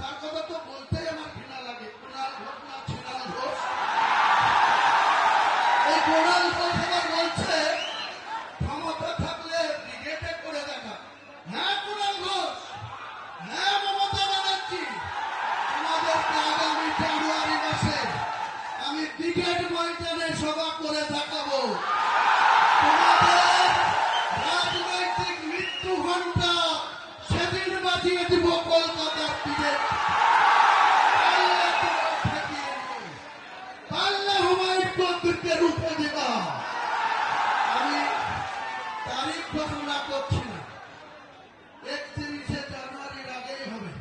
তার কথা তো বলতেই আমার ঘৃণা লাগে। কুণাল ঘোষ না ছিনাল ঘোষ, এই কুণাল ঘোষ আবার বলছে ক্ষমতা থাকলে ব্রিগেডে করে দেখা। হ্যাঁ কুণাল ঘোষ, হ্যাঁ মমতা ব্যানার্জি, আমাদেরকে আগামী জানুয়ারি মাসে আমি ব্রিগেড ময়দানে সভা করে দেখাবো। তোমাদের রাজনৈতিক মৃত্যু ঘণ্টা সেদিন বাজিয়ে দিব কলকাতার ব্রিগেড। পাল্লা হুমায়ুন কবিরকে রুখে দিবা। আমি তারিখ ঘোষণা করছি না, 31শে জানুয়ারির আগেই হবে।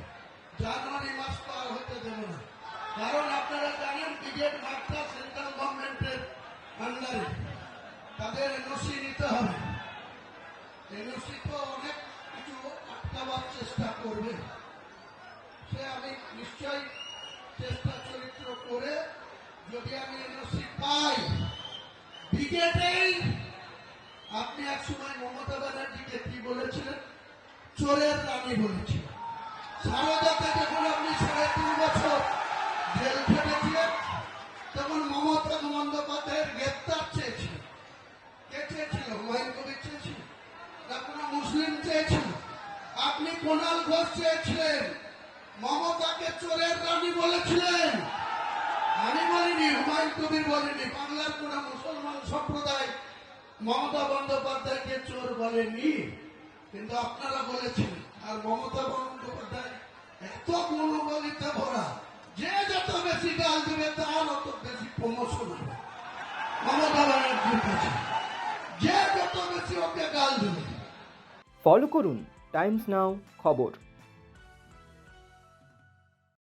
জানুয়ারি মাস পার হতে দেব না, কারণ আপনারা জানেন ব্রিগেড মাঠটা সেন্ট্রাল গভর্নমেন্টের আন্ডারে, তাদের এনওসি নিতে হবে। এনওসি তো অনেক কিছু আটকাবার চেষ্টা করবে, সে আমি নিশ্চয়ই চেষ্টা চরিত্র করে যদি আমি এনওসি পাই ব্রিগেডেই। আপনি এক সময় মমতা ব্যানার্জিকে কি বলেছিলেন? চোরের রানী বলেছিলেন। সারদাতে যখন আপনি 3.5 বছর জেল খেটেছিলেন তখন মমতা বন্দ্যোপাধ্যায়ের গ্রেপ্তার চেয়েছিলেন। কে চেয়েছিল? হুমায়ুন কবির চেয়েছিল না কোনো মুসলিম চেয়েছিল? আপনি কুণাল ঘোষ চেয়েছিলেন, মমতাকে চোরের রানী বলেছিলেন। আমি বলিনি, হুমায়ুন কবির বলেনি, বাংলার কোন মুসলমান সম্প্রদায় মমতা বন্দ্যোপাধ্যায়কে চোর বলেনি, কিন্তু আপনারা বলেছিলেন। আর মমতা বন্দ্যোপাধ্যায় এত গুণবলিতে ভরা, যে যত বেশি গাল দেবে তার অত বেশি প্রমোশন হবে মমতা ব্যানার্জির কাছে, যে যত বেশি ওকে গাল দেবে। ফলো করুন টাইমস নাও খবর।